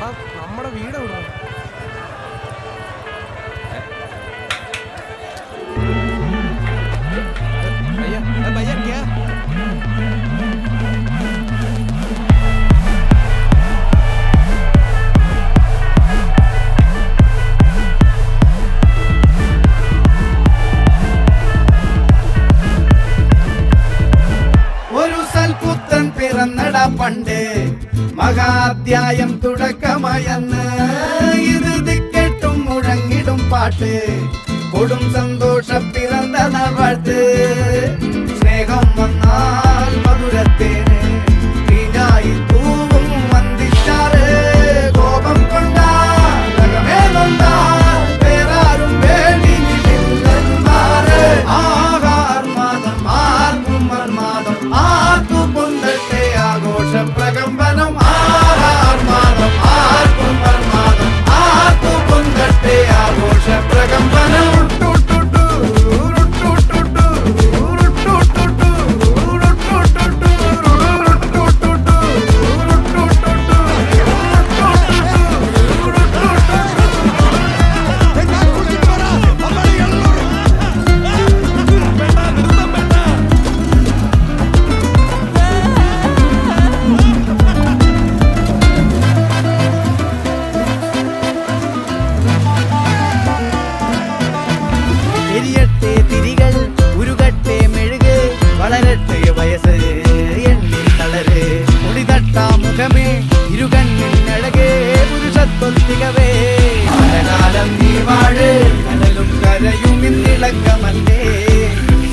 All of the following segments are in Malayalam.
നമ്മുടെ വീട് എവിടെ? भैया क्या ഒരു സൽപുത്രൻ പിറന്നട പണ്ട് മഹാധ്യായം തുടക്കമയന്ന് ഇത് ദിക്കെട്ടും മുഴങ്ങിടും പാട്ട് കൊടും സന്തോഷം പിറന്ന നാൾ വാഴ്ത്ത് സ്നേഹം വന്നാൽ മധുരത്തേന് തീഞ്ഞായി തൂവും വന്ദിച്ചാറ് കോപം കൊണ്ടാൽ നഗമേതൊണ്ടാൽ വേറാരും വേണ്ടിയില്ലെന്മാര് ആഹാർമാദം ആർക്കും മർമാദം ആർക്കു പൊന്തട്ടെ ആഘോഷ പ്രകമ്പനം ആഹാർമാദം ആർക്കും മർമാദം ആർക്കു പൊന്തട്ടെ ആഘോഷ പ്രകമ്പനം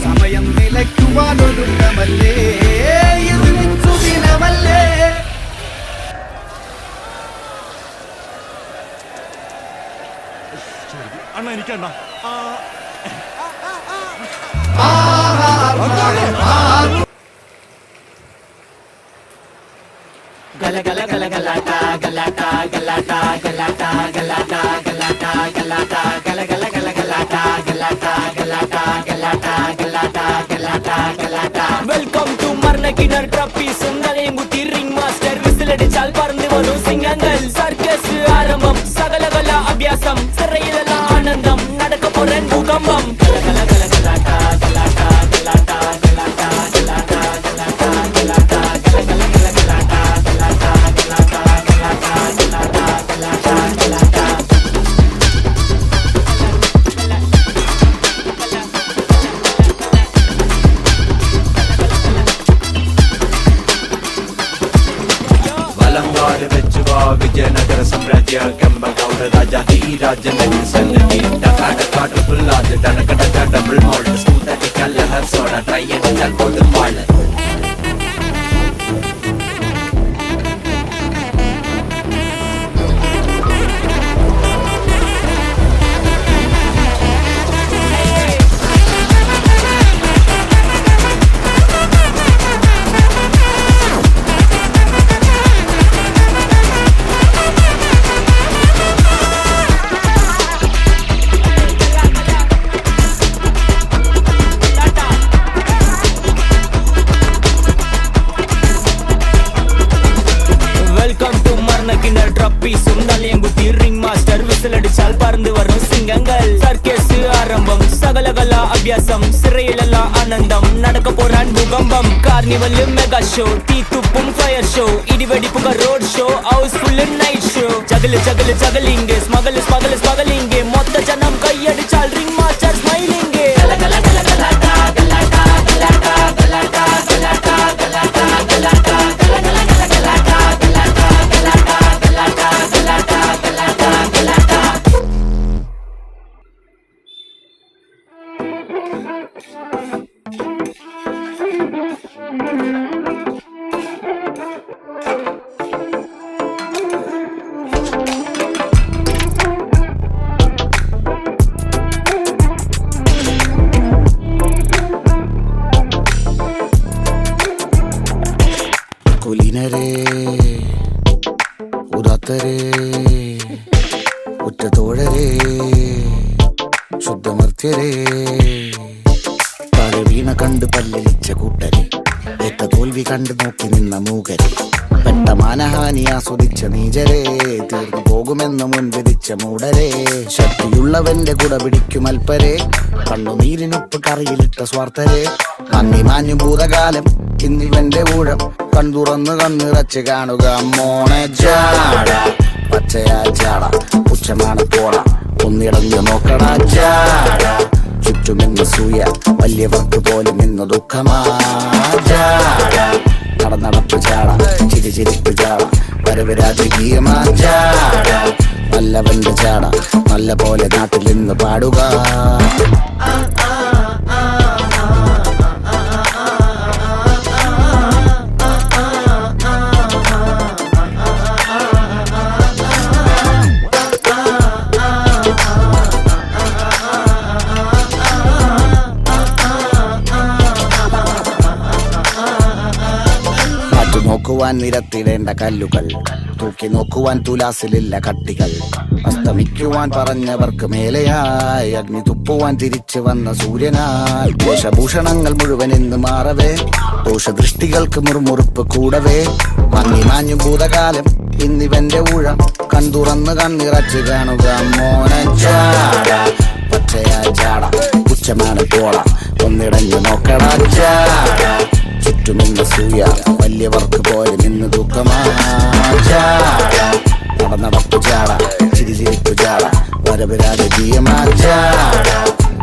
സമയം നിലയ്ക്കുവാനൊരുക്കമല്ലേ ഇത് സുദിനമല്ലേ അണ്ണ എനിക്കണ്ണ gala gala gala galata galata galata galata galata galata galata gala gala gala galata galata galata galata galata galata galata welcome to marnakinar trophy sundalayum gutti ring master whistle adichal parந்து varum singangal circus arambam sagala gala abhyasam sirayilala anandam nadakka poran bhukambam gala gala gala galata galata galata galata galata galata galata gala gala gala galata Vijayanagar साम्राज्य केंबगौड़ राजा ही राजनगर सन्नति टका टका ट्रिपल लार्ज टनक टका double malt smooth tackle her soda try and चल बोल माल சிறையிலல்லா ஆனந்தம் நடக்க போறான் பூகம்பம் கார்னிவல் மெகா ஷோ தீ துப்பும் ஃபயர் ஷோ இடிவெடிப்புக road show house full night show ஜகல ஜகல ஜகலிங்கே ஸ்மகல் ஸ்மகல் ஸ்மகலிங்கே மொத்த ஜனம் கையடிச்சால் ரிங் மாஸ்டர் ஸ்மைலிங்கே கல கல கல கலாட்டா கலாட்டா கலாட்டா கலாட்டா கலாட்டா கலாட்டா கலாட்டா கல கல கல கலாட்டா கலாட்டா கலாட்டா கலாட்டா கலாட்டா கலாட்டா கலாட்டா കുലീനരേ ഉദാത്തരേ ഉറ്റതോഴരേ ശുദ്ധമർത്യരേ താഴെ വീണ കണ്ട് പല്ലിളിച്ച കൂട്ടരെ ഏറ്റ തോൽവി കണ്ട് നോക്കി നിന്ന മൂകരെ പെട്ട മാനഹാനി ആസ്വദിച്ച നീചരെ തീർന്നു പോകുമെന്ന് മുൻവിധിച്ച മൂടരെ ശക്തിയുള്ളവന്റെ കുട പിടിക്കും അൽപ്പരെ കണ്ണുനീരിനുപ്പ് കറിയിലിട്ട സ്വാർത്ഥരെ മങ്ങി മാഞ്ഞു ഭൂതകാലം ഇന്നിവന്റെ ഊഴം കൺതുറന്ന് കണ്ണിറച്ച് കാണുക മോണെ ജാട പച്ചയാ ജാട പുച്ഛമാണ് പോള ഒന്നിടഞ്ഞു നോക്കടാ ജാട ചുറ്റുമെന്ന് സൂയ വലിയവർക്ക് പോലും ഇന്ന് ദുഃഖമാ ജാട നടപ്പ് ചാട ചിരിച്ചിരിപ്പ് ചാട വരവ് രാജകീയമാ ചാട നല്ലവന്റെ ചാട നല്ല പോലെ നാട്ടിൽ നിന്ന് പാടുക നോക്കുവാൻ നിരത്തിടേണ്ട കല്ലുകൾ തൂക്കി നോക്കുവാൻ തുലാസിലില്ല കട്ടികൾ അസ്തമിക്കുവാൻ പറഞ്ഞവർക്ക് മേലെയായി അഗ്നി തുപ്പുവാൻ തിരിച്ചു വന്ന സൂര്യനായി ദോഷഭൂഷണങ്ങൾ മുഴുവൻ ഇന്ന് മാറവേ ദോഷദൃഷ്ടികൾക്ക് മുറുമുറുപ്പ് കൂടവേ മങ്ങി മാഞ്ഞു ഭൂതകാലം ഇന്നിവന്റെ ഊഴം കൺതുറന്ന് കണ്ണിറച്ച് കാണുക മോനെ ചാട പച്ചയാ ചാട പുച്ഛമാണ് പോള ഒന്നിടഞ്ഞു നോക്കടാ ചാട ചുറ്റുമെന്ന് സൂയ വലിയവർക്ക് പോലും ഇന്ന് ദുഃഖമാ ചാട നടപ്പ് ചാട ചിരിച്ചിരിപ്പ് ചാട വരവ് രാജകീയമാ ചാട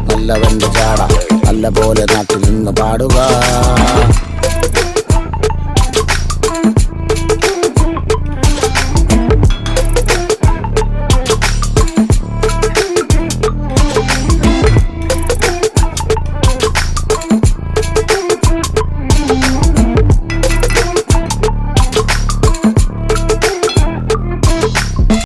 നല്ലവന്റെ ചാട നല്ല പോലെ നാട്ടിൽ നിന്ന് പാടുക